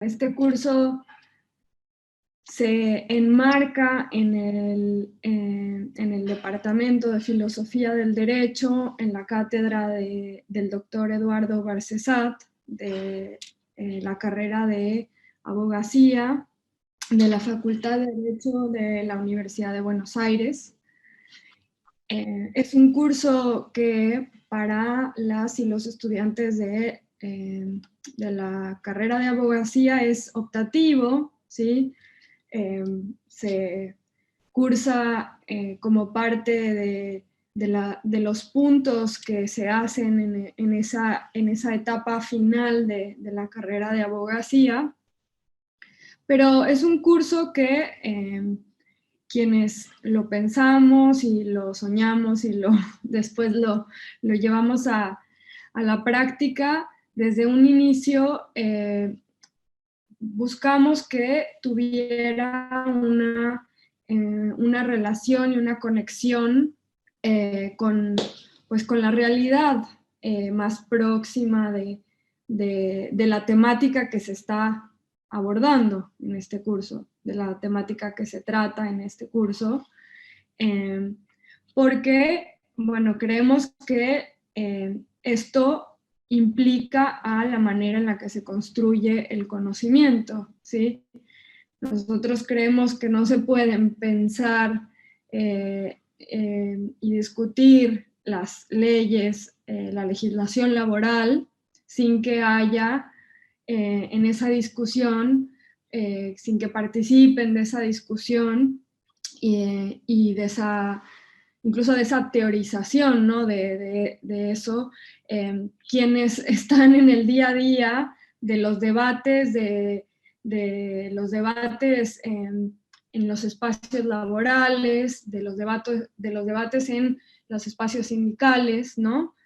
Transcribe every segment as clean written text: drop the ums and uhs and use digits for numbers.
Este curso se enmarca en el Departamento de Filosofía del Derecho, en la cátedra del doctor Eduardo Garcesat, de la carrera de Abogacía, de la Facultad de Derecho de la Universidad de Buenos Aires. Es un curso que para las y los estudiantes de la carrera de abogacía es optativo, ¿sí? Se cursa como parte de los puntos que se hacen en esa etapa final de la carrera de abogacía, pero es un curso que quienes lo pensamos y lo soñamos y después lo llevamos a la práctica, desde un inicio buscamos que tuviera una relación y una conexión con la realidad más próxima de la temática que se está abordando en este curso, de la temática que se trata en este curso, porque, bueno, creemos que esto implica a la manera en la que se construye el conocimiento, ¿sí? Nosotros creemos que no se pueden pensar y discutir las leyes, la legislación laboral, sin que haya en esa discusión, sin que participen de esa discusión y de esa, incluso de esa teorización, ¿no? de eso, quienes están en el día a día de los debates, de los debates en los espacios laborales, de los debates en los espacios sindicales, ¿no?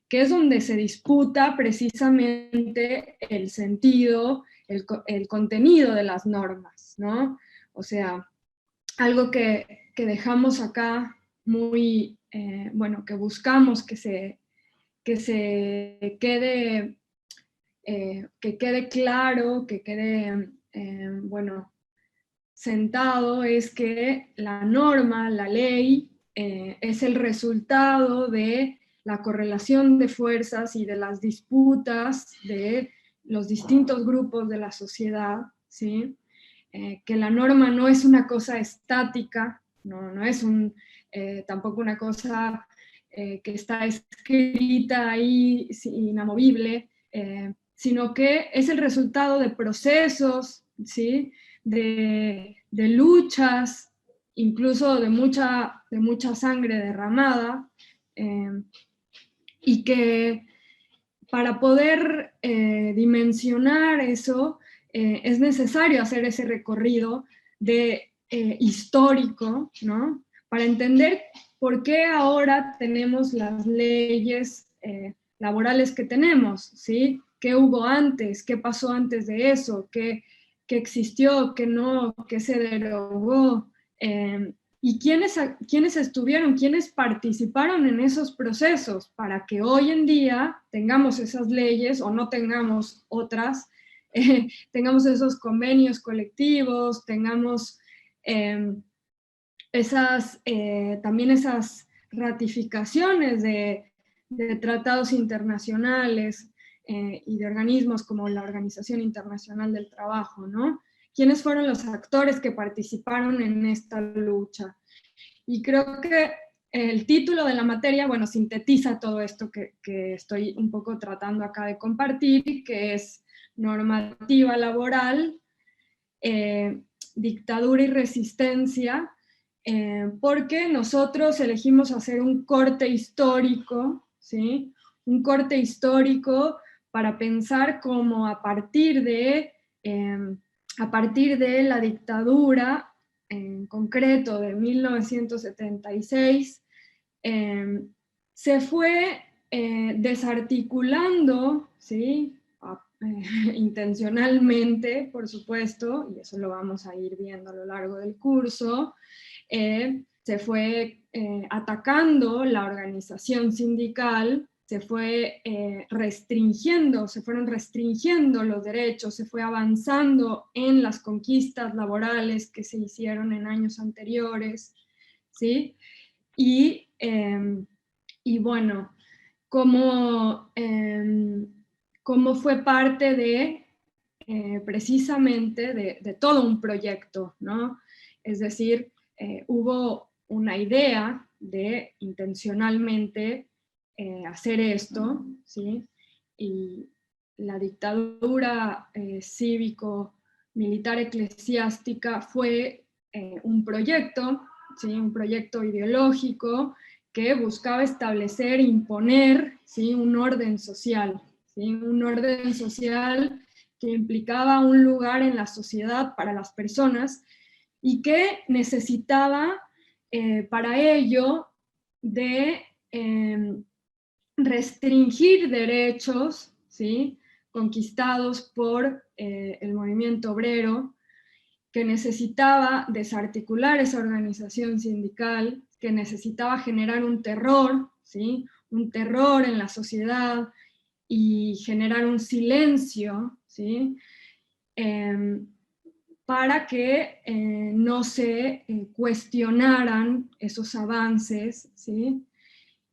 Que es donde se disputa precisamente el sentido, el contenido de las normas, ¿no? O sea, algo que dejamos acá muy, bueno, que buscamos que se quede, claro, que quede, bueno, sentado, es que la norma, la ley, es el resultado de la correlación de fuerzas y de las disputas de los distintos grupos de la sociedad, ¿sí? Que la norma no es una cosa estática, no es tampoco una cosa que está escrita ahí inamovible, sino que es el resultado de procesos, ¿sí? de luchas, incluso de mucha sangre derramada, y que para poder dimensionar eso, es necesario hacer ese recorrido histórico, ¿no? Para entender por qué ahora tenemos las leyes laborales que tenemos, ¿sí? ¿Qué hubo antes? ¿Qué pasó antes de eso? ¿Qué existió? ¿Qué no? ¿Qué se derogó? ¿Y quiénes estuvieron, quiénes participaron en esos procesos para que hoy en día tengamos esas leyes o no tengamos otras, tengamos esos convenios colectivos, tengamos también esas ratificaciones de tratados internacionales y de organismos como la Organización Internacional del Trabajo, ¿no? ¿Quiénes fueron los actores que participaron en esta lucha? Y creo que el título de la materia, bueno, sintetiza todo esto que estoy un poco tratando acá de compartir, que es normativa laboral, dictadura y resistencia, porque nosotros elegimos hacer un corte histórico, ¿sí? Un corte histórico para pensar cómo a partir de la dictadura, en concreto de 1976, se fue desarticulando, ¿sí? Intencionalmente, por supuesto, y eso lo vamos a ir viendo a lo largo del curso, se fue atacando la organización sindical, se fue restringiendo, se fueron restringiendo los derechos, se fue avanzando en las conquistas laborales que se hicieron en años anteriores, ¿sí? Y bueno, cómo fue parte de, precisamente, de todo un proyecto, ¿no? Es decir, hubo una idea de intencionalmente hacer esto, ¿sí? Y la dictadura cívico-militar eclesiástica fue un proyecto, ¿sí? Un proyecto ideológico que buscaba establecer, imponer, ¿sí? Un orden social, ¿sí? Un orden social que implicaba un lugar en la sociedad para las personas y que necesitaba para ello de restringir derechos, ¿sí? Conquistados por el movimiento obrero, que necesitaba desarticular esa organización sindical, que necesitaba generar un terror, ¿sí? Un terror en la sociedad y generar un silencio, ¿sí? Para que no se cuestionaran esos avances, ¿sí?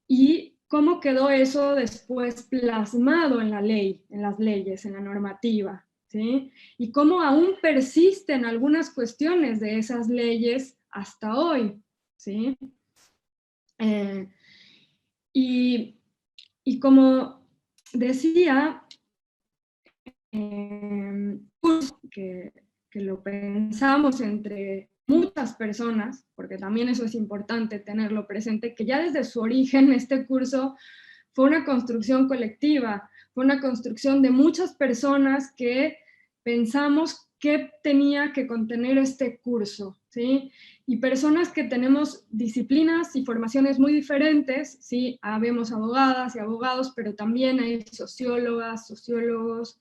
Y cómo quedó eso después plasmado en la ley, en las leyes, en la normativa, ¿sí? Y cómo aún persisten algunas cuestiones de esas leyes hasta hoy, ¿sí? Y como decía, que lo pensamos entre muchas personas, porque también eso es importante tenerlo presente, que ya desde su origen este curso fue una construcción colectiva, fue una construcción de muchas personas que pensamos qué tenía que contener este curso, ¿sí? Y personas que tenemos disciplinas y formaciones muy diferentes, ¿sí? Habemos abogadas y abogados, pero también hay sociólogas, sociólogos,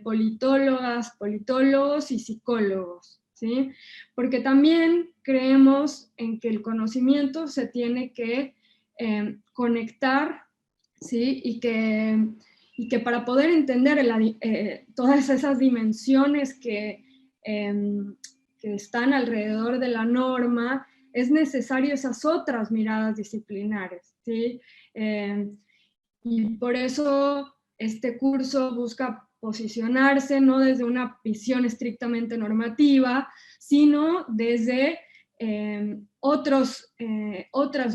politólogas, politólogos y psicólogos, ¿sí? Porque también creemos en que el conocimiento se tiene que conectar, ¿sí? Y que para poder entender todas esas dimensiones que están alrededor de la norma, es necesario esas otras miradas disciplinares, ¿sí? Y por eso este curso busca posicionarse no desde una visión estrictamente normativa, sino desde otros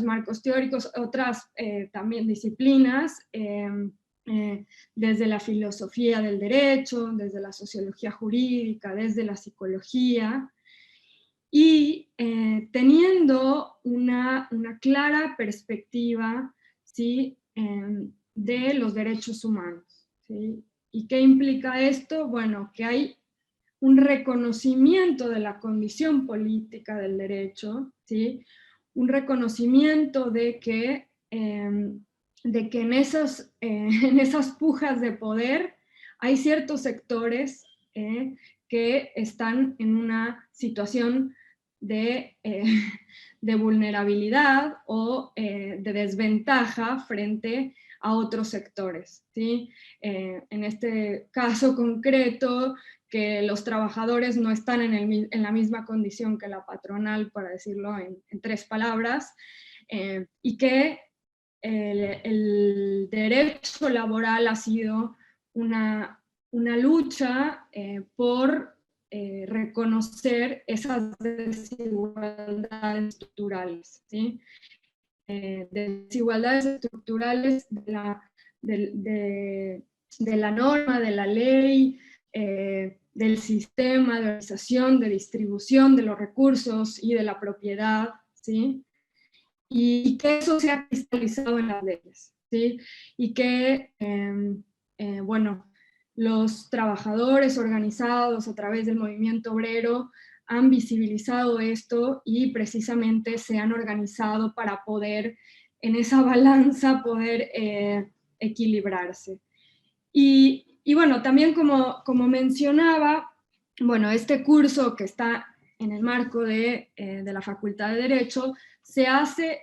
marcos teóricos, otras también disciplinas, desde la filosofía del derecho, desde la sociología jurídica, desde la psicología, y teniendo una clara perspectiva, ¿sí? De los derechos humanos, ¿sí? ¿Y qué implica esto? Bueno, que hay un reconocimiento de la condición política del derecho, ¿sí? Un reconocimiento de que en esas pujas de poder hay ciertos sectores que están en una situación de vulnerabilidad o de desventaja frente a otros sectores, ¿sí? En este caso concreto, que los trabajadores no están en la misma condición que la patronal, para decirlo en 3 palabras, y que el derecho laboral ha sido una lucha por reconocer esas desigualdades estructurales, ¿sí? Desigualdades estructurales de la norma, de la ley, del sistema de organización, de distribución de los recursos y de la propiedad, ¿sí? Y que eso se ha cristalizado en las leyes, ¿sí? Y que, bueno, los trabajadores organizados a través del movimiento obrero han visibilizado esto y precisamente se han organizado para poder, en esa balanza, poder equilibrarse. Y bueno, también como mencionaba, bueno, este curso que está en el marco de la Facultad de Derecho se hace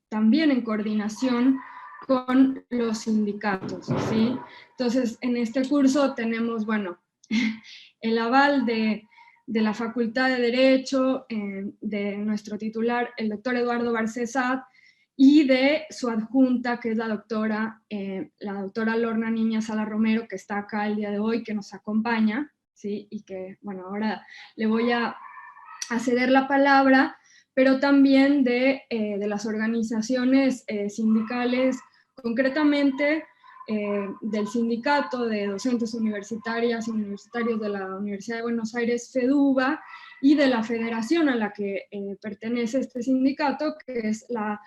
también en coordinación con los sindicatos, ¿sí? Entonces, en este curso tenemos, bueno, el aval de la Facultad de Derecho, de nuestro titular, el doctor Eduardo Barcesat, y de su adjunta, que es la doctora Lorna Niña Sala Romero, que está acá el día de hoy, que nos acompaña, ¿sí? Y que, bueno, ahora le voy a ceder la palabra, pero también de las organizaciones sindicales, concretamente del sindicato de docentes universitarias y universitarios de la Universidad de Buenos Aires, FEDUBA, y de la federación a la que pertenece este sindicato, que es la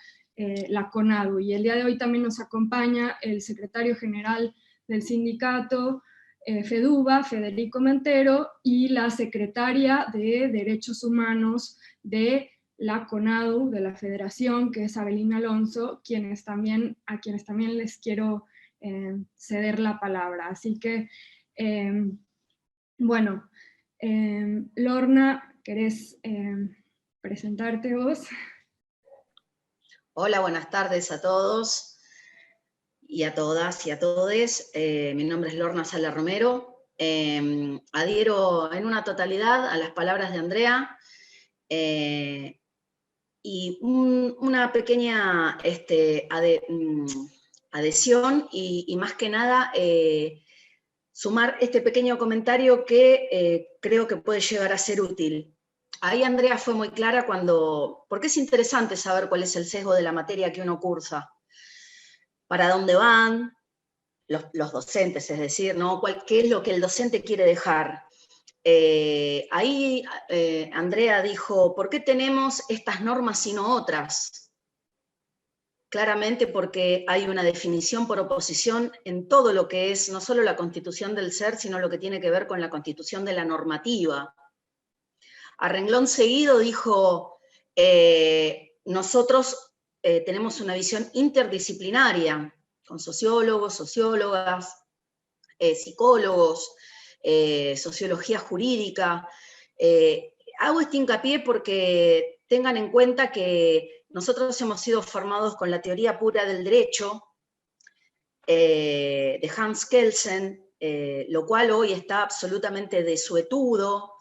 CONADU. Y el día de hoy también nos acompaña el secretario general del sindicato, FEDUBA, Federico Mentero, y la secretaria de Derechos Humanos de la CONADU, de la Federación, que es Abelina Alonso, a quienes también les quiero ceder la palabra. Así que, bueno, Lorna, ¿querés presentarte vos? Hola, buenas tardes a todos y a todas y a todes. Mi nombre es Lorna Sala Romero. Adhiero en una totalidad a las palabras de Andrea y una pequeña adhesión y más que nada sumar este pequeño comentario que creo que puede llegar a ser útil. Ahí Andrea fue muy clara porque es interesante saber cuál es el sesgo de la materia que uno cursa, para dónde van los docentes, es decir, ¿no? ¿Qué es lo que el docente quiere dejar? Ahí Andrea dijo, ¿por qué tenemos estas normas y no otras? Claramente porque hay una definición por oposición en todo lo que es no solo la constitución del ser, sino lo que tiene que ver con la constitución de la normativa. A renglón seguido dijo, nosotros tenemos una visión interdisciplinaria, con sociólogos, sociólogas, psicólogos, sociología jurídica. Hago este hincapié porque tengan en cuenta que nosotros hemos sido formados con la teoría pura del derecho de Hans Kelsen, lo cual hoy está absolutamente desuetudo.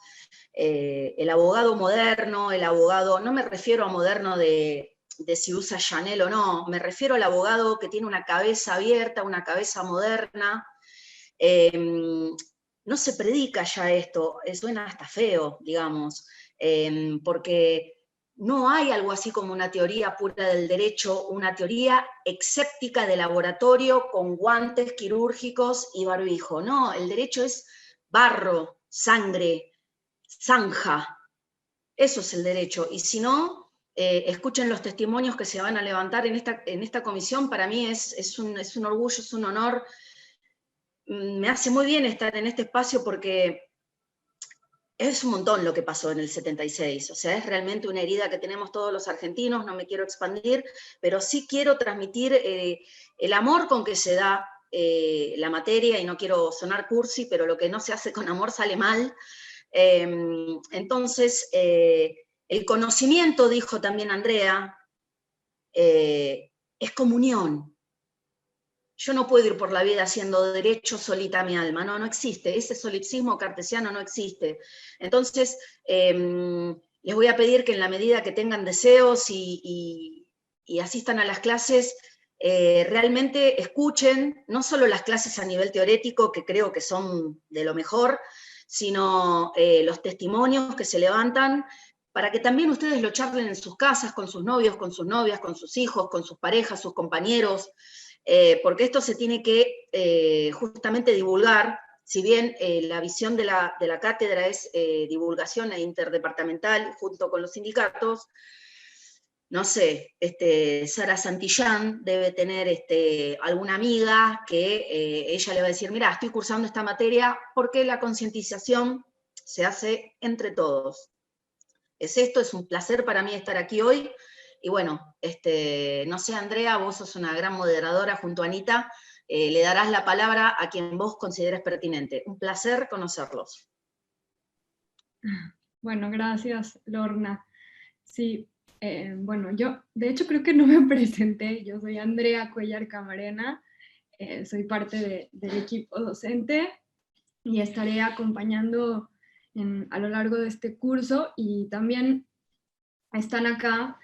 El abogado moderno, no me refiero a moderno de si usa Chanel o no, me refiero al abogado que tiene una cabeza abierta, una cabeza moderna. No se predica ya esto, suena hasta feo, digamos, porque no hay algo así como una teoría pura del derecho, una teoría escéptica de laboratorio con guantes quirúrgicos y barbijo. No, el derecho es barro, sangre, zanja. Eso es el derecho. Y si no, escuchen los testimonios que se van a levantar en esta comisión. Para mí es un orgullo, es un honor. Me hace muy bien estar en este espacio porque es un montón lo que pasó en el 76, o sea, es realmente una herida que tenemos todos los argentinos, no me quiero expandir, pero sí quiero transmitir el amor con que se da la materia, y no quiero sonar cursi, pero lo que no se hace con amor sale mal. Entonces, el conocimiento, dijo también Andrea, es comunión. Yo no puedo ir por la vida haciendo derecho solita mi alma, no existe, ese solipsismo cartesiano no existe. Entonces, les voy a pedir que en la medida que tengan deseos y asistan a las clases, realmente escuchen, no solo las clases a nivel teórico, que creo que son de lo mejor, sino los testimonios que se levantan, para que también ustedes lo charlen en sus casas, con sus novios, con sus novias, con sus hijos, con sus parejas, sus compañeros, porque esto se tiene que justamente divulgar. Si bien la visión de la cátedra es divulgación e interdepartamental junto con los sindicatos, no sé, Sara Santillán debe tener alguna amiga que ella le va a decir, mira, estoy cursando esta materia porque la concientización se hace entre todos. Es un placer para mí estar aquí hoy. Y bueno, no sé, Andrea, vos sos una gran moderadora junto a Anita, le darás la palabra a quien vos consideres pertinente. Un placer conocerlos. Bueno, gracias, Lorna. Sí, Bueno, yo de hecho creo que no me presenté, yo soy Andrea Cuellar Camarena, soy parte del equipo docente y estaré acompañando a lo largo de este curso, y también están acá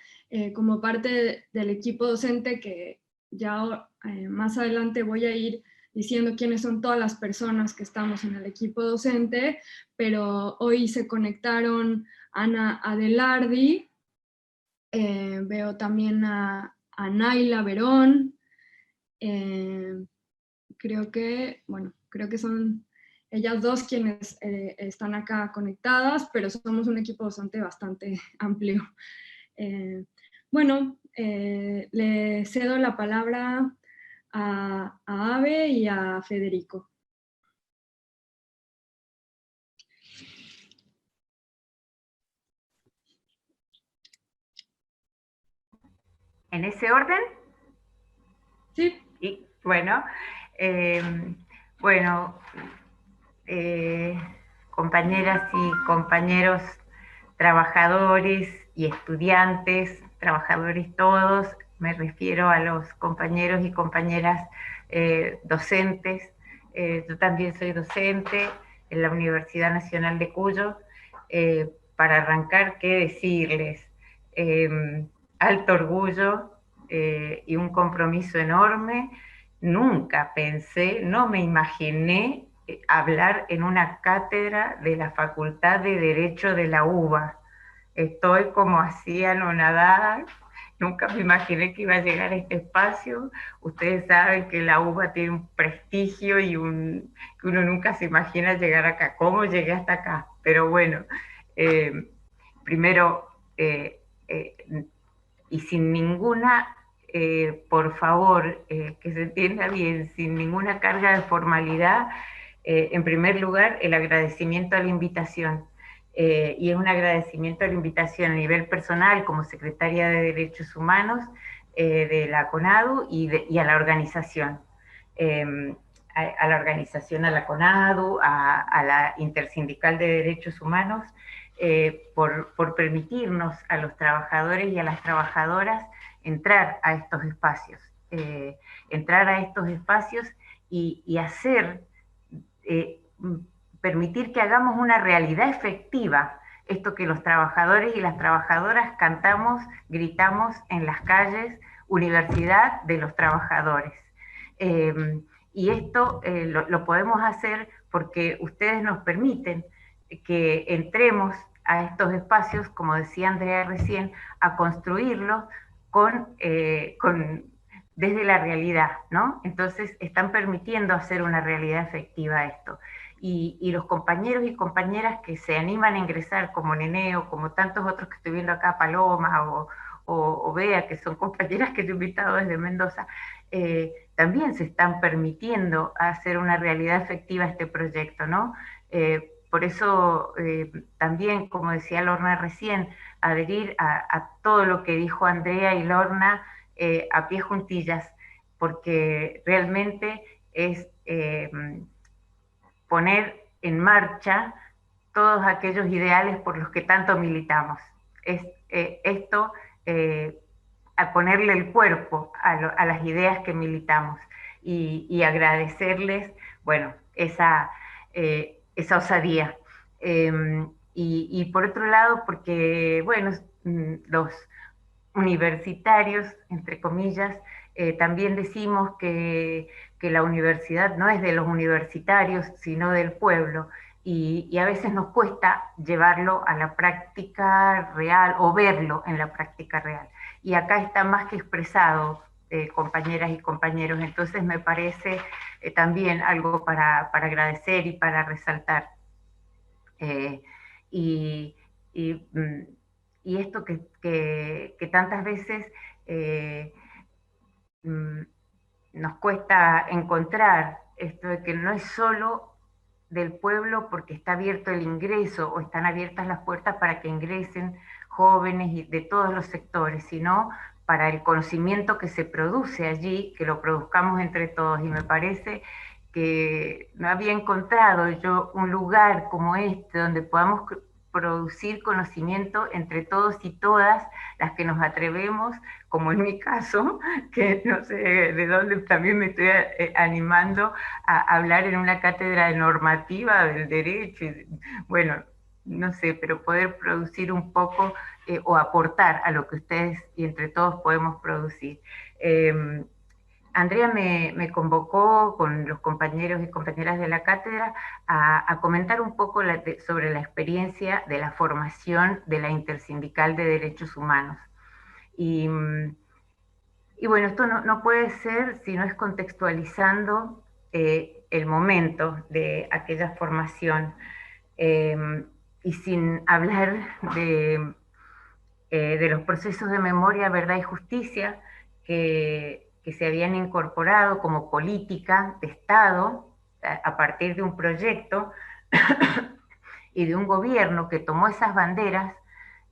como parte del equipo docente, que ya más adelante voy a ir diciendo quiénes son todas las personas que estamos en el equipo docente, pero hoy se conectaron Ana Adelardi, veo también a Naila Verón, eh, creo que son ellas dos quienes están acá conectadas, pero somos un equipo docente bastante amplio. Bueno, le cedo la palabra a Ave y a Federico. ¿En ese orden? Sí. Y, bueno, eh, bueno, compañeras y compañeros trabajadores y estudiantes, trabajadores todos, me refiero a los compañeros y compañeras docentes. Yo también soy docente en la Universidad Nacional de Cuyo. Para arrancar, ¿qué decirles? Alto orgullo y un compromiso enorme. Nunca pensé, no me imaginé hablar en una cátedra de la Facultad de Derecho de la UBA. Estoy como así anonadada, nunca me imaginé que iba a llegar a este espacio. Ustedes saben que la UBA tiene un prestigio y que uno nunca se imagina llegar acá. ¿Cómo llegué hasta acá? Pero bueno, primero, eh, y sin ninguna, por favor, que se entienda bien, sin ninguna carga de formalidad, en primer lugar, el agradecimiento a la invitación. Y es un agradecimiento a la invitación a nivel personal como secretaria de Derechos Humanos de la CONADU y a la organización. A la organización, a la CONADU, a la Intersindical de Derechos Humanos, por permitirnos a los trabajadores y a las trabajadoras entrar a estos espacios, y hacer, permitir que hagamos una realidad efectiva, esto que los trabajadores y las trabajadoras cantamos, gritamos en las calles: Universidad de los Trabajadores. Y esto lo podemos hacer porque ustedes nos permiten que entremos a estos espacios, como decía Andrea recién, a construirlos desde la realidad, ¿no? Entonces están permitiendo hacer una realidad efectiva esto. Y los compañeros y compañeras que se animan a ingresar, como Nené o como tantos otros que estoy viendo acá, Paloma o Bea, que son compañeras que he invitado desde Mendoza, también se están permitiendo hacer una realidad efectiva este proyecto, ¿no? Por eso también, como decía Lorna recién, adherir a todo lo que dijo Andrea y Lorna a pie juntillas, porque realmente es poner en marcha todos aquellos ideales por los que tanto militamos. Es esto, a ponerle el cuerpo a las ideas que militamos y agradecerles, bueno, esa osadía. Y por otro lado, porque, bueno, los universitarios, entre comillas, también decimos que la universidad no es de los universitarios, sino del pueblo, y a veces nos cuesta llevarlo a la práctica real o verlo en la práctica real. Y acá está más que expresado, compañeras y compañeros, entonces me parece también algo para agradecer y para resaltar. Y, y, y esto que tantas veces nos cuesta encontrar, esto de que no es solo del pueblo porque está abierto el ingreso o están abiertas las puertas para que ingresen jóvenes y de todos los sectores, sino para el conocimiento que se produce allí, que lo produzcamos entre todos. Y me parece que no había encontrado yo un lugar como este donde podamos producir conocimiento entre todos y todas las que nos atrevemos, como en mi caso, que no sé de dónde también me estoy animando a hablar en una cátedra de normativa del derecho. Bueno, no sé, pero poder producir un poco o aportar a lo que ustedes y entre todos podemos producir. Andrea me convocó con los compañeros y compañeras de la cátedra a comentar un poco sobre la experiencia de la formación de la Intersindical de Derechos Humanos. Y bueno, esto no puede ser si no es contextualizando el momento de aquella formación y sin hablar de los procesos de memoria, verdad y justicia que se habían incorporado como política de Estado a partir de un proyecto y de un gobierno que tomó esas banderas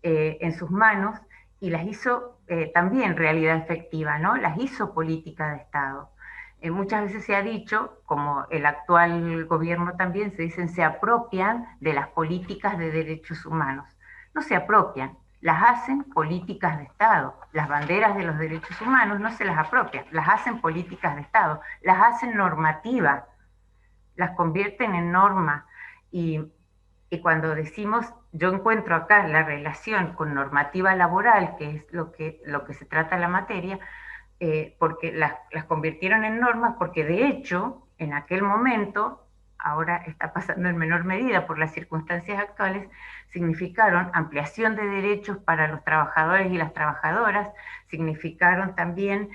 en sus manos y las hizo también realidad efectiva, ¿no? Las hizo política de Estado. Muchas veces se ha dicho, como el actual gobierno también, se dicen, se apropian de las políticas de derechos humanos. No se apropian, las hacen políticas de Estado. Las banderas de los derechos humanos no se las apropian, las hacen políticas de Estado, las hacen normativa, las convierten en norma. Y cuando decimos, yo encuentro acá la relación con normativa laboral, que es lo que se trata la materia, porque las convirtieron en normas, porque de hecho, en aquel momento, ahora está pasando en menor medida por las circunstancias actuales, significaron ampliación de derechos para los trabajadores y las trabajadoras, significaron también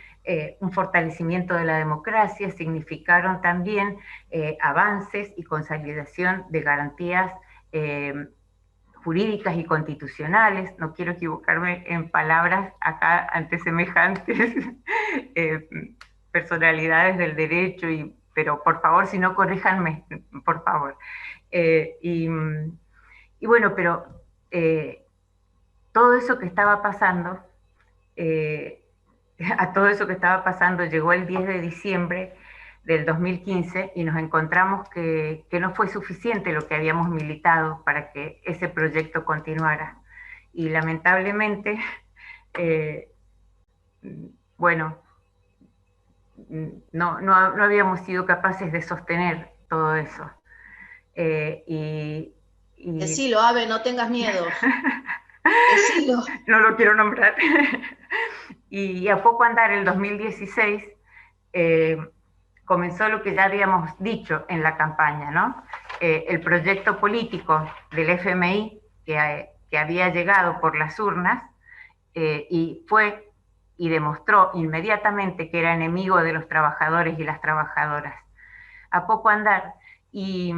un fortalecimiento de la democracia, significaron también avances y consolidación de garantías jurídicas y constitucionales. No quiero equivocarme en palabras acá ante semejantes personalidades del derecho, pero por favor, si no, corríjanme, por favor. Y bueno, pero todo eso que estaba pasando, a todo eso que estaba pasando llegó el 10 de diciembre del 2015 y nos encontramos que no fue suficiente lo que habíamos militado para que ese proyecto continuara. Y lamentablemente, bueno, no habíamos sido capaces de sostener todo eso. Decilo, Ave, no tengas miedo. Decilo. No lo quiero nombrar. Y a poco andar, el 2016, comenzó lo que ya habíamos dicho en la campaña, ¿no? El proyecto político del FMI que había llegado por las urnas y fue y demostró inmediatamente que era enemigo de los trabajadores y las trabajadoras. A poco andar, y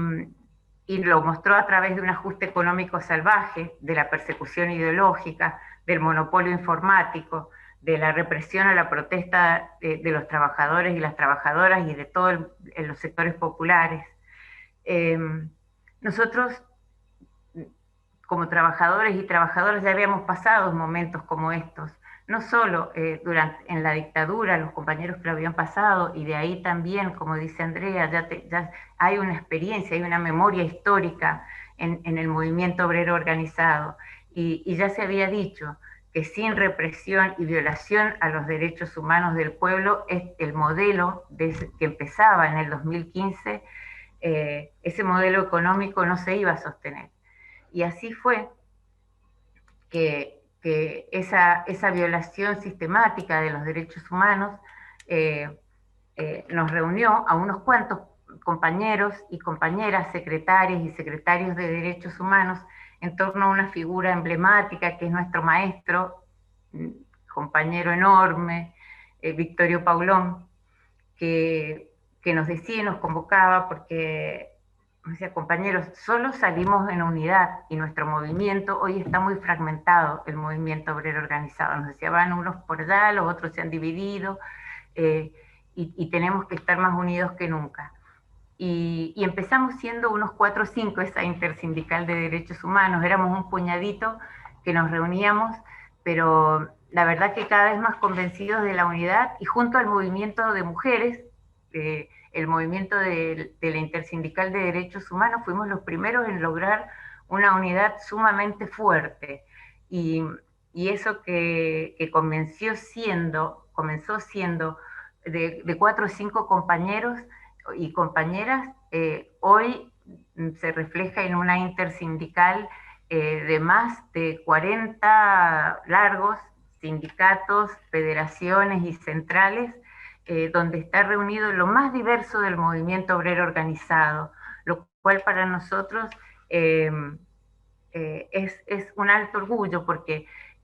lo mostró a través de un ajuste económico salvaje, de la persecución ideológica, del monopolio informático, de la represión a la protesta de los trabajadores y las trabajadoras y de todos los sectores populares. Nosotros, como trabajadores y trabajadoras, ya habíamos pasado momentos como estos, no solo en la dictadura, los compañeros que lo habían pasado, y de ahí también, como dice Andrea, ya hay una experiencia, hay una memoria histórica en el movimiento obrero organizado, y ya se había dicho que sin represión y violación a los derechos humanos del pueblo, es el modelo que empezaba en el 2015, ese modelo económico no se iba a sostener. Y así fue que esa violación sistemática de los derechos humanos nos reunió a unos cuantos compañeros y compañeras, secretarias y secretarios de derechos humanos, en torno a una figura emblemática que es nuestro maestro, compañero enorme, Victorio Paulón, que nos decía y nos convocaba porque nos decía, compañeros, solo salimos en unidad y nuestro movimiento hoy está muy fragmentado, el movimiento obrero organizado. Nos decía, van unos por allá, los otros se han dividido y tenemos que estar más unidos que nunca. Y empezamos siendo unos 4 o 5 esa intersindical de derechos humanos, éramos un puñadito que nos reuníamos, pero la verdad que cada vez más convencidos de la unidad, y junto al movimiento de mujeres, el movimiento de la intersindical de derechos humanos, fuimos los primeros en lograr una unidad sumamente fuerte. Y, y eso que comenzó siendo de 4 o 5 compañeros y compañeras, hoy se refleja en una intersindical de más de 40 largos sindicatos, federaciones y centrales, donde está reunido lo más diverso del movimiento obrero organizado, lo cual para nosotros eh, es un alto orgullo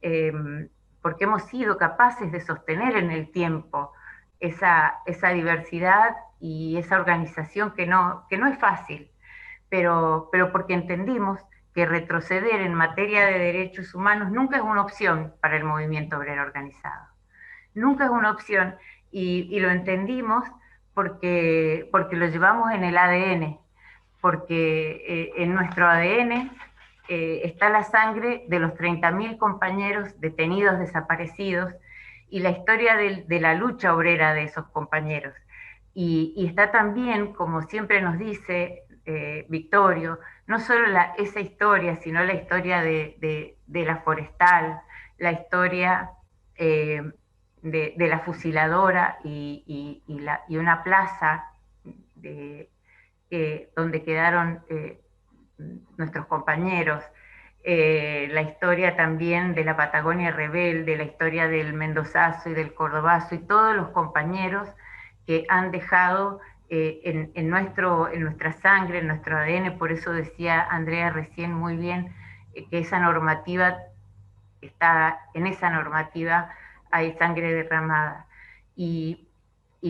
eh, porque hemos sido capaces de sostener en el tiempo esa diversidad y esa organización que no es fácil, pero porque entendimos que retroceder en materia de derechos humanos nunca es una opción para el movimiento obrero organizado. Nunca es una opción y lo entendimos porque lo llevamos en el ADN, porque en nuestro ADN está la sangre de los 30.000 compañeros detenidos, desaparecidos, y la historia de la lucha obrera de esos compañeros. Y está también, como siempre nos dice Victorio, no solo esa historia, sino la historia de la forestal, la historia de la fusiladora y una plaza donde quedaron nuestros compañeros, la historia también de la Patagonia rebelde, la historia del Mendozazo y del Cordobazo y todos los compañeros que han dejado en nuestra sangre, en nuestro ADN. Por eso decía Andrea recién muy bien que esa normativa en esa normativa hay sangre derramada. Y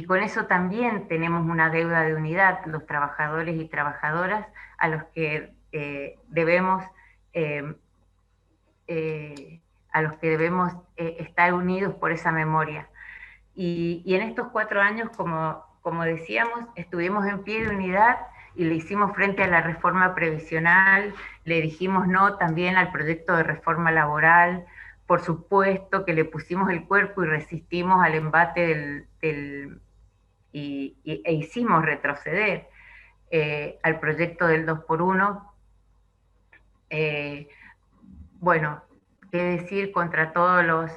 con eso también tenemos una deuda de unidad, los trabajadores y trabajadoras, a los que debemos estar unidos por esa memoria. Y en estos 4 años, como decíamos, estuvimos en pie de unidad y le hicimos frente a la reforma previsional, le dijimos no también al proyecto de reforma laboral, por supuesto que le pusimos el cuerpo y resistimos al embate e hicimos retroceder al proyecto del 2x1. Bueno, qué decir contra todos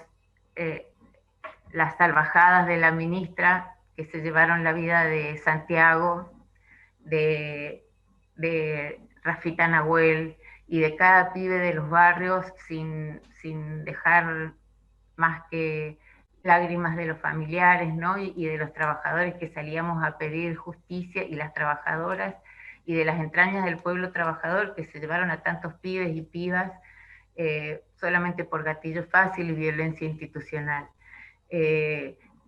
las salvajadas de la ministra que se llevaron la vida de Santiago, de Rafita Nahuel y de cada pibe de los barrios sin dejar más que lágrimas de los familiares, ¿no? Y de los trabajadores que salíamos a pedir justicia, y las trabajadoras, y de las entrañas del pueblo trabajador que se llevaron a tantos pibes y pibas solamente por gatillo fácil y violencia institucional.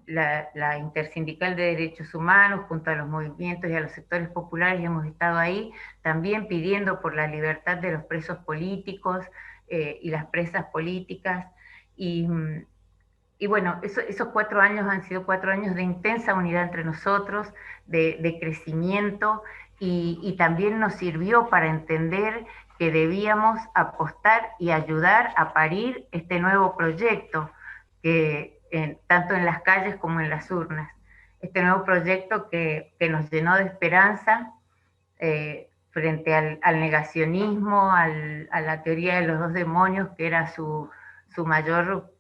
La Intersindical de Derechos Humanos, junto a los movimientos y a los sectores populares, hemos estado ahí también pidiendo por la libertad de los presos políticos y las presas políticas. Y bueno, esos 4 años han sido 4 años de intensa unidad entre nosotros, de crecimiento, y también nos sirvió para entender que debíamos apostar y ayudar a parir este nuevo proyecto, tanto en las calles como en las urnas. Este nuevo proyecto que nos llenó de esperanza frente al negacionismo, a la teoría de los 2 demonios, que era su mayor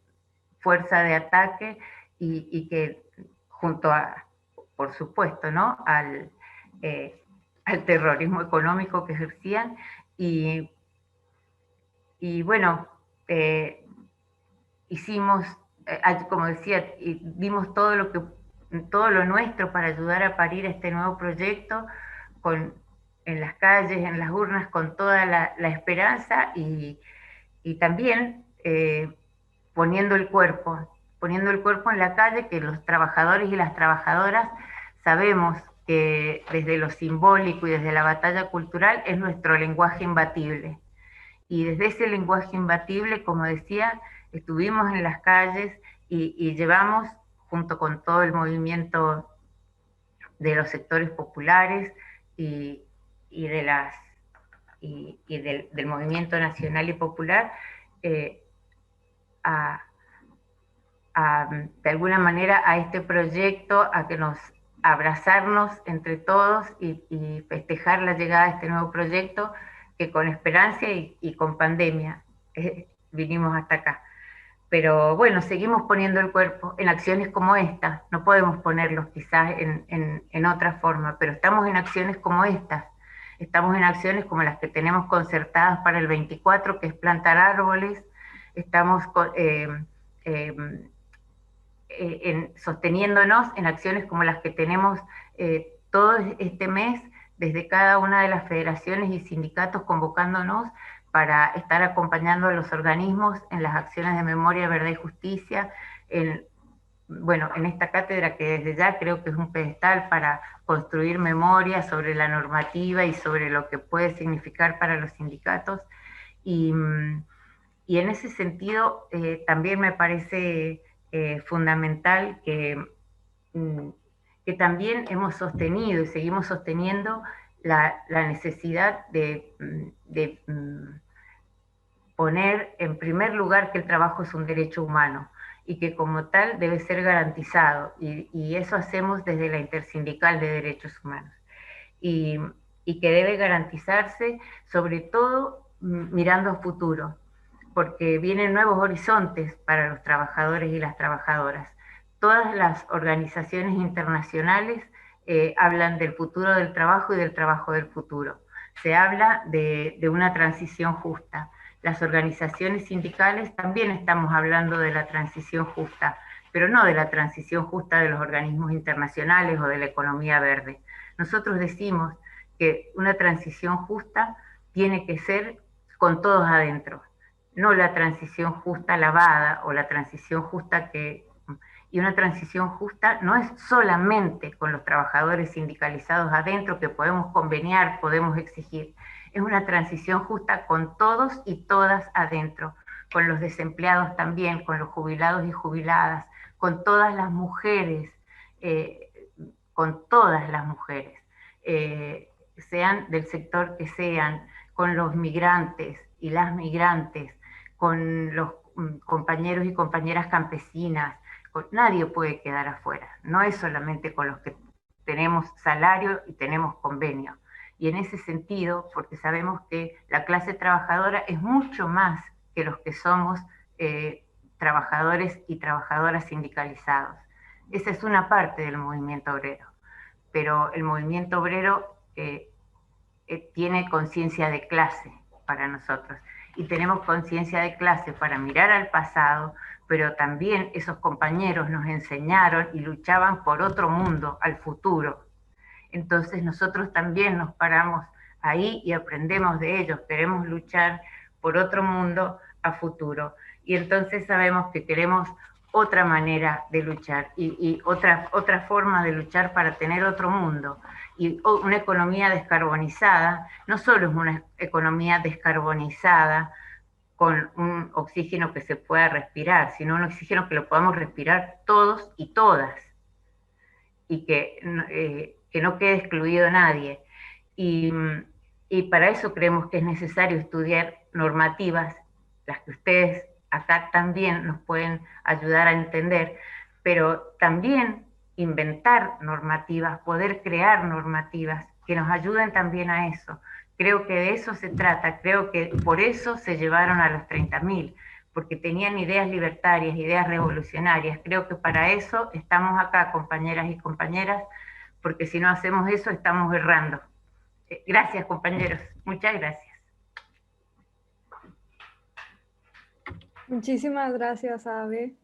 fuerza de ataque, y que junto a, por supuesto, ¿no? al terrorismo económico que ejercían, y bueno, hicimos, como decía, dimos todo lo nuestro para ayudar a parir este nuevo proyecto, en las calles, en las urnas, con toda la esperanza, y también poniendo el cuerpo en la calle, que los trabajadores y las trabajadoras sabemos que desde lo simbólico y desde la batalla cultural es nuestro lenguaje imbatible. Y desde ese lenguaje imbatible, como decía, estuvimos en las calles y llevamos, junto con todo el movimiento de los sectores populares y del movimiento nacional y popular, de alguna manera a este proyecto, a que nos abrazarnos entre todos y festejar la llegada de este nuevo proyecto, que con esperanza y con pandemia vinimos hasta acá. Pero bueno, seguimos poniendo el cuerpo en acciones como esta. No podemos ponerlos quizás en otra forma, pero estamos en acciones como estas. Estamos en acciones como las que tenemos concertadas para el 24, que es plantar árboles. Estamos sosteniéndonos en acciones como las que tenemos todo este mes, desde cada una de las federaciones y sindicatos convocándonos para estar acompañando a los organismos en las acciones de memoria, verdad y justicia, bueno, en esta cátedra que desde ya creo que es un pedestal para construir memoria sobre la normativa y sobre lo que puede significar para los sindicatos. Y en ese sentido también me parece fundamental que también hemos sostenido y seguimos sosteniendo la necesidad de poner en primer lugar que el trabajo es un derecho humano y que como tal debe ser garantizado, y eso hacemos desde la Intersindical de Derechos Humanos, y que debe garantizarse sobre todo mirando a futuro, porque vienen nuevos horizontes para los trabajadores y las trabajadoras. Todas las organizaciones internacionales hablan del futuro del trabajo y del trabajo del futuro. Se habla de una transición justa. Las organizaciones sindicales también estamos hablando de la transición justa, pero no de la transición justa de los organismos internacionales o de la economía verde. Nosotros decimos que una transición justa tiene que ser con todos adentro, no la transición justa lavada o la transición justa y una transición justa no es solamente con los trabajadores sindicalizados adentro, que podemos conveniar, podemos exigir. Es una transición justa con todos y todas adentro, con los desempleados también, con los jubilados y jubiladas, con todas las mujeres, sean del sector que sean, con los migrantes y las migrantes, con los compañeros y compañeras campesinas. Nadie puede quedar afuera, no es solamente con los que tenemos salario y tenemos convenio. Y en ese sentido, porque sabemos que la clase trabajadora es mucho más que los que somos trabajadores y trabajadoras sindicalizados. Esa es una parte del movimiento obrero, pero el movimiento obrero tiene conciencia de clase para nosotros, y tenemos conciencia de clase para mirar al pasado, pero también esos compañeros nos enseñaron y luchaban por otro mundo, al futuro. Entonces nosotros también nos paramos ahí y aprendemos de ellos, queremos luchar por otro mundo a futuro. Y entonces sabemos que queremos otra manera de luchar y otra forma de luchar para tener otro mundo. Y una economía descarbonizada no solo es una economía descarbonizada con un oxígeno que se pueda respirar, sino un oxígeno que lo podamos respirar todos y todas, y que no quede excluido nadie. Y para eso creemos que es necesario estudiar normativas, las que ustedes acá también nos pueden ayudar a entender, pero también inventar normativas, poder crear normativas que nos ayuden también a eso. Creo que de eso se trata, creo que por eso se llevaron a los 30.000, porque tenían ideas libertarias, ideas revolucionarias. Creo que para eso estamos acá, compañeras y compañeras, porque si no hacemos eso estamos errando. Gracias, compañeros. Muchas gracias. Muchísimas gracias, Abe,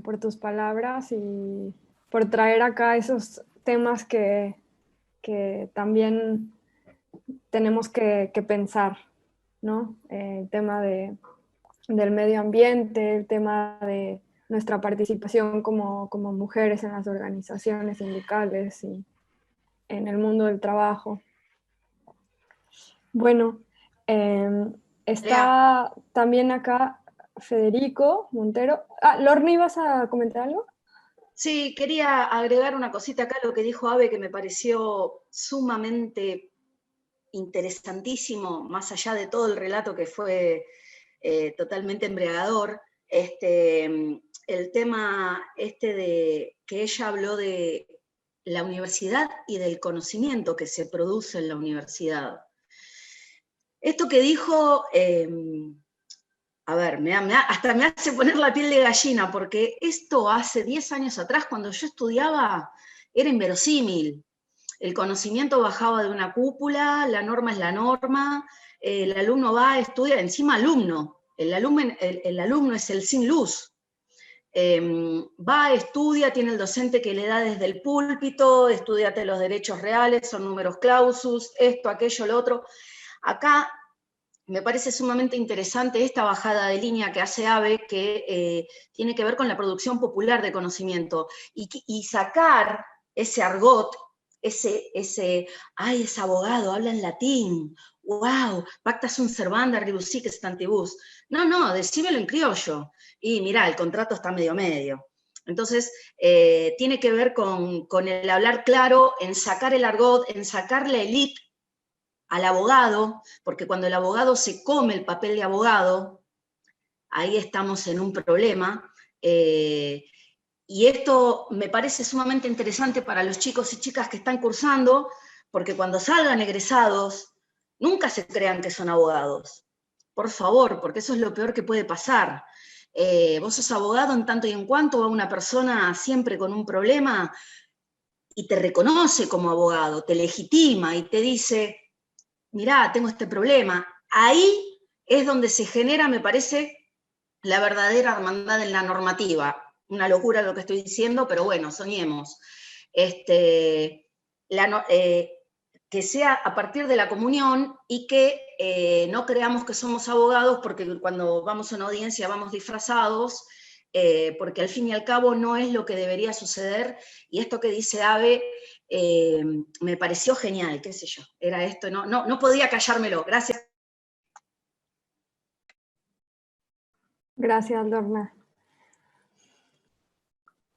por tus palabras y por traer acá esos temas que también tenemos que pensar, ¿no? El tema del medio ambiente, el tema de nuestra participación como mujeres en las organizaciones sindicales y en el mundo del trabajo. Bueno, está también acá Federico Montero. Lorna, ¿ibas a comentar algo? Sí, quería agregar una cosita acá a lo que dijo Abe, que me pareció sumamente interesantísimo, más allá de todo el relato que fue totalmente embriagador. El tema de que ella habló de la universidad y del conocimiento que se produce en la universidad. Esto que dijo, a ver, hasta me hace poner la piel de gallina, porque esto hace 10 años atrás, cuando yo estudiaba, era inverosímil. El conocimiento bajaba de una cúpula, la norma es la norma, el alumno va, estudia, encima alumno, el alumno es el sin luz. Va, estudia, tiene el docente que le da desde el púlpito, estudiate los derechos reales, son números clausus, esto, aquello, lo otro. Acá me parece sumamente interesante esta bajada de línea que hace AVE, que tiene que ver con la producción popular de conocimiento, y sacar ese argot, ay, es abogado, habla en latín, wow, pacta sunt servanda, rebus sic stantibus. No, decímelo en criollo. Y mirá, el contrato está medio. Entonces, tiene que ver con el hablar claro, en sacar el argot, en sacar la élite al abogado, porque cuando el abogado se come el papel de abogado, ahí estamos en un problema. Y esto me parece sumamente interesante para los chicos y chicas que están cursando, porque cuando salgan egresados, nunca se crean que son abogados. Por favor, porque eso es lo peor que puede pasar. Vos sos abogado en tanto y en cuanto va una persona siempre con un problema y te reconoce como abogado, te legitima y te dice, mirá, tengo este problema. Ahí es donde se genera, me parece, la verdadera hermandad en la normativa. Una locura lo que estoy diciendo, pero bueno, soñemos. Que sea a partir de la comunión y que no creamos que somos abogados porque cuando vamos a una audiencia vamos disfrazados, porque al fin y al cabo no es lo que debería suceder, y esto que dice AVE me pareció genial, qué sé yo, era esto, no podía callármelo. Gracias. Gracias, Lorna.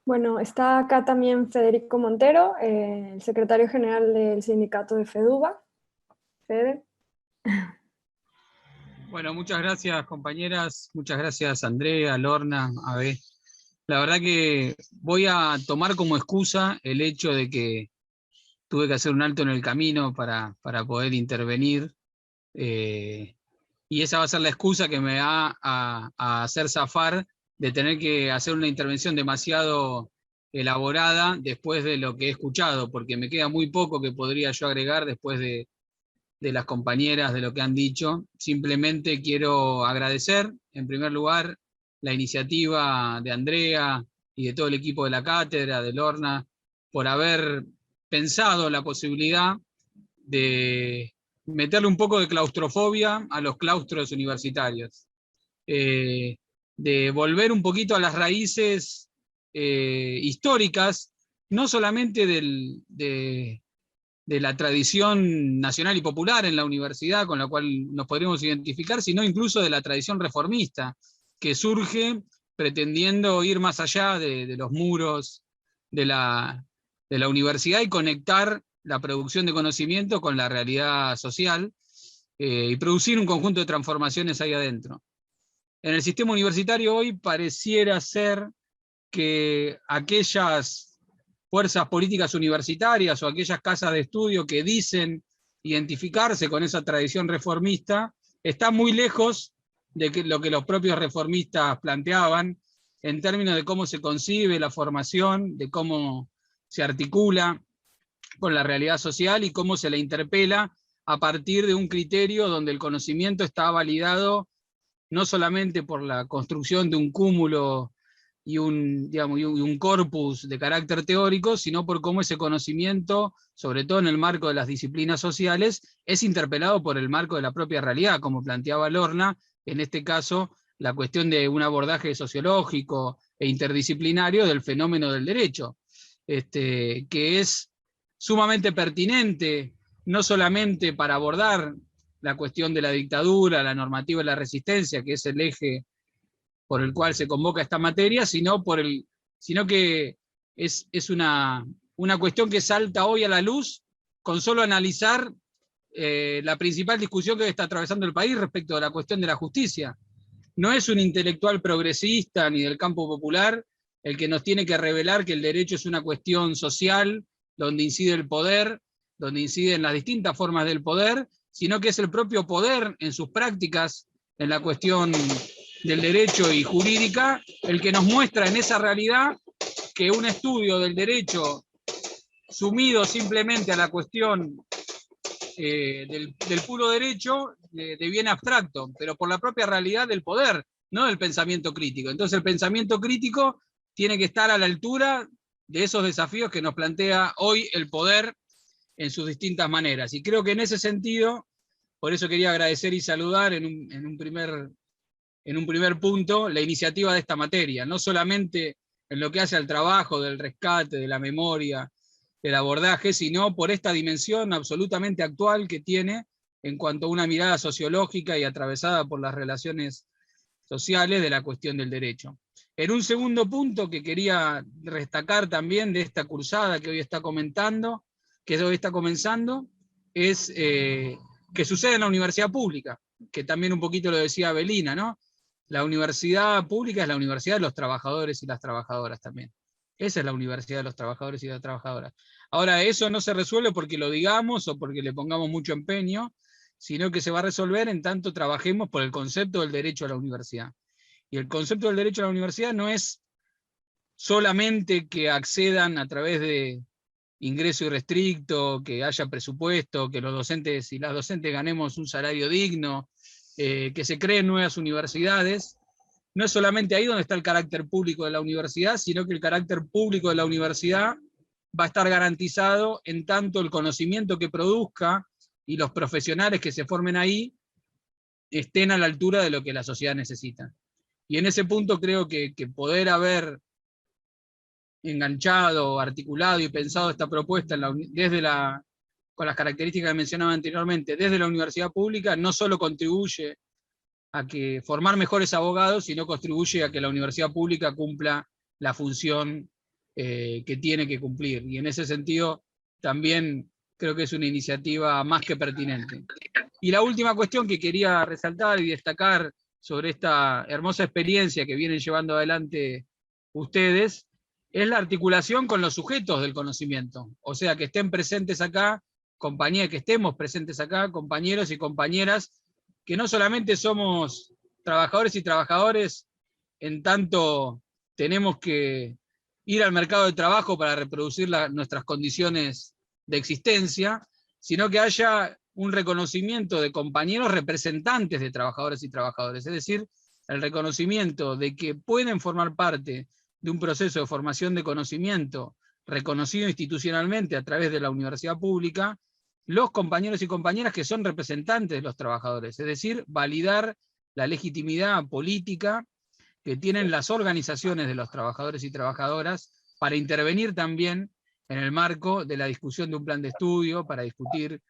Bueno, está acá también Federico Montero, el secretario general del sindicato de FEDUBA. Fede. Bueno, muchas gracias, compañeras, muchas gracias, Andrea, Lorna, Abe. La verdad que voy a tomar como excusa el hecho de que tuve que hacer un alto en el camino para poder intervenir, y esa va a ser la excusa que me va a hacer zafar de tener que hacer una intervención demasiado elaborada después de lo que he escuchado, porque me queda muy poco que podría yo agregar después de las compañeras, de lo que han dicho. Simplemente quiero agradecer, en primer lugar, la iniciativa de Andrea y de todo el equipo de la cátedra, de Lorna, por haber pensado la posibilidad de meterle un poco de claustrofobia a los claustros universitarios, de volver un poquito a las raíces históricas, no solamente de la tradición nacional y popular en la universidad, con la cual nos podríamos identificar, sino incluso de la tradición reformista, que surge pretendiendo ir más allá de los muros de la universidad y conectar la producción de conocimiento con la realidad social, y producir un conjunto de transformaciones ahí adentro. En el sistema universitario hoy pareciera ser que aquellas fuerzas políticas universitarias o aquellas casas de estudio que dicen identificarse con esa tradición reformista están muy lejos de lo que los propios reformistas planteaban en términos de cómo se concibe la formación, de cómo se articula con la realidad social y cómo se la interpela a partir de un criterio donde el conocimiento está validado no solamente por la construcción de un cúmulo y un corpus de carácter teórico, sino por cómo ese conocimiento, sobre todo en el marco de las disciplinas sociales, es interpelado por el marco de la propia realidad, como planteaba Lorna, en este caso la cuestión de un abordaje sociológico e interdisciplinario del fenómeno del derecho, que es sumamente pertinente, no solamente para abordar la cuestión de la dictadura, la normativa y la resistencia, que es el eje por el cual se convoca esta materia, sino que es una cuestión que salta hoy a la luz con solo analizar la principal discusión que está atravesando el país respecto a la cuestión de la justicia. No es un intelectual progresista ni del campo popular el que nos tiene que revelar que el derecho es una cuestión social, donde incide el poder, donde inciden las distintas formas del poder, sino que es el propio poder en sus prácticas, en la cuestión del derecho y jurídica, el que nos muestra en esa realidad que un estudio del derecho sumido simplemente a la cuestión del puro derecho deviene abstracto, pero por la propia realidad del poder, no del pensamiento crítico. Entonces el pensamiento crítico tiene que estar a la altura de esos desafíos que nos plantea hoy el poder en sus distintas maneras. Y creo que en ese sentido, por eso quería agradecer y saludar en un primer punto la iniciativa de esta materia, no solamente en lo que hace al trabajo del rescate, de la memoria, del abordaje, sino por esta dimensión absolutamente actual que tiene en cuanto a una mirada sociológica y atravesada por las relaciones sociales de la cuestión del derecho. En un segundo punto que quería destacar también de esta cursada que hoy está comenzando, es que sucede en la universidad pública, que también un poquito lo decía Avelina, ¿no? La universidad pública es la universidad de los trabajadores y las trabajadoras también. Esa es la universidad de los trabajadores y las trabajadoras. Ahora, eso no se resuelve porque lo digamos o porque le pongamos mucho empeño, sino que se va a resolver en tanto trabajemos por el concepto del derecho a la universidad. Y el concepto del derecho a la universidad no es solamente que accedan a través de ingreso irrestricto, que haya presupuesto, que los docentes y las docentes ganemos un salario digno, que se creen nuevas universidades. No es solamente ahí donde está el carácter público de la universidad, sino que el carácter público de la universidad va a estar garantizado en tanto el conocimiento que produzca y los profesionales que se formen ahí estén a la altura de lo que la sociedad necesita. Y en ese punto creo que poder haber enganchado, articulado y pensado esta propuesta con las características que mencionaba anteriormente, desde la universidad pública, no solo contribuye a que formar mejores abogados, sino contribuye a que la universidad pública cumpla la función que tiene que cumplir. Y en ese sentido también creo que es una iniciativa más que pertinente. Y la última cuestión que quería resaltar y destacar sobre esta hermosa experiencia que vienen llevando adelante ustedes, es la articulación con los sujetos del conocimiento. O sea, que estén presentes acá, que estemos presentes acá, compañeros y compañeras, que no solamente somos trabajadores y trabajadores en tanto tenemos que ir al mercado de trabajo para reproducir nuestras condiciones de existencia, sino que haya un reconocimiento de compañeros representantes de trabajadores y trabajadores, es decir, el reconocimiento de que pueden formar parte de un proceso de formación de conocimiento reconocido institucionalmente a través de la universidad pública, los compañeros y compañeras que son representantes de los trabajadores, es decir, validar la legitimidad política que tienen las organizaciones de los trabajadores y trabajadoras para intervenir también en el marco de la discusión de un plan de estudio, para discutir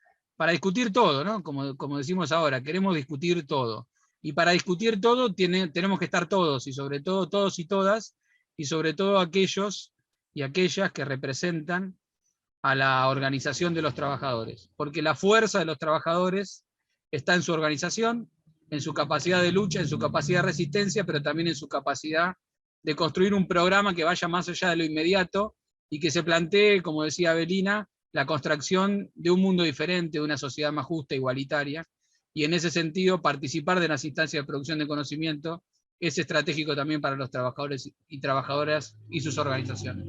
todo, ¿no? Como decimos ahora, queremos discutir todo. Y para discutir todo tenemos que estar todos, y sobre todo todos y todas, y sobre todo aquellos y aquellas que representan a la organización de los trabajadores. Porque la fuerza de los trabajadores está en su organización, en su capacidad de lucha, en su capacidad de resistencia, pero también en su capacidad de construir un programa que vaya más allá de lo inmediato y que se plantee, como decía Avelina, la construcción de un mundo diferente, de una sociedad más justa, igualitaria, y en ese sentido participar de las instancias de producción de conocimiento es estratégico también para los trabajadores y trabajadoras y sus organizaciones.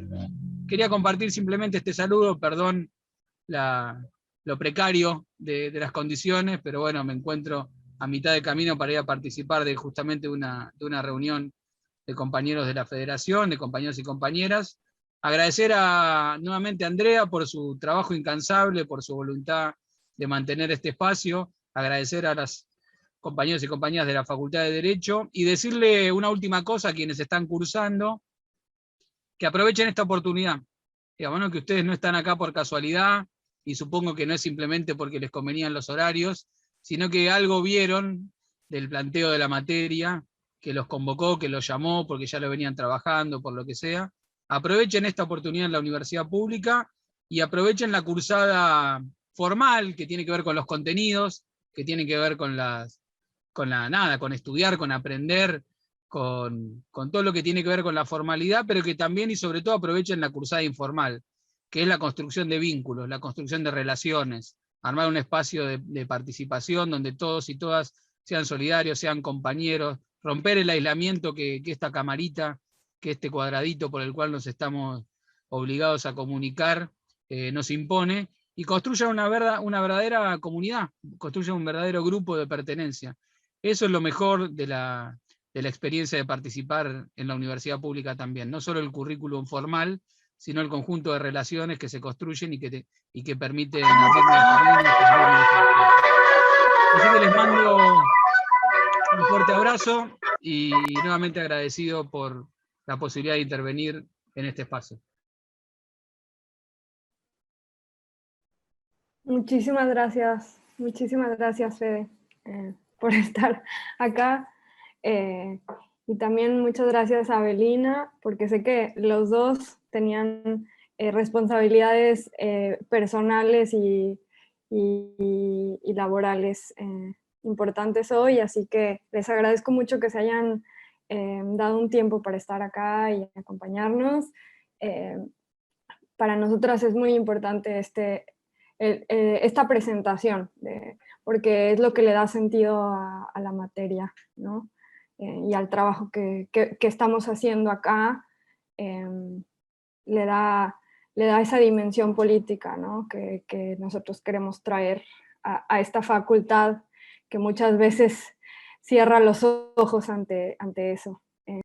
Quería compartir simplemente este saludo, perdón lo precario de las condiciones, pero bueno, me encuentro a mitad de camino para ir a participar de justamente una reunión de compañeros de la Federación, de compañeros y compañeras. Agradecer nuevamente a Andrea por su trabajo incansable, por su voluntad de mantener este espacio, agradecer a las compañeros y compañeras de la Facultad de Derecho, y decirle una última cosa a quienes están cursando, que aprovechen esta oportunidad. Digamos, ¿no? Que ustedes no están acá por casualidad, y supongo que no es simplemente porque les convenían los horarios, sino que algo vieron del planteo de la materia, que los convocó, que los llamó, porque ya lo venían trabajando, por lo que sea. Aprovechen esta oportunidad en la universidad pública, y aprovechen la cursada formal, que tiene que ver con los contenidos, que tiene que ver con estudiar, con aprender, con todo lo que tiene que ver con la formalidad, pero que también y sobre todo aprovechen la cursada informal, que es la construcción de vínculos, la construcción de relaciones, armar un espacio de participación donde todos y todas sean solidarios, sean compañeros, romper el aislamiento que esta camarita, que este cuadradito por el cual nos estamos obligados a comunicar, nos impone, y construya una verdadera comunidad, construya un verdadero grupo de pertenencia. Eso es lo mejor de la experiencia de participar en la universidad pública también, no solo el currículum formal, sino el conjunto de relaciones que se construyen y que permiten abrir nuevos caminos. Así que les mando un fuerte abrazo y nuevamente agradecido por la posibilidad de intervenir en este espacio. Muchísimas gracias, Fede, por estar acá. Y también muchas gracias a Avelina, porque sé que los dos tenían responsabilidades personales y laborales importantes hoy, así que les agradezco mucho que se hayan dado un tiempo para estar acá y acompañarnos. Para nosotras es muy importante esta presentación, porque es lo que le da sentido a la materia, ¿no? Y al trabajo que estamos haciendo acá, le da esa dimensión política, ¿no? que nosotros queremos traer a esta facultad que muchas veces cierra los ojos ante eso.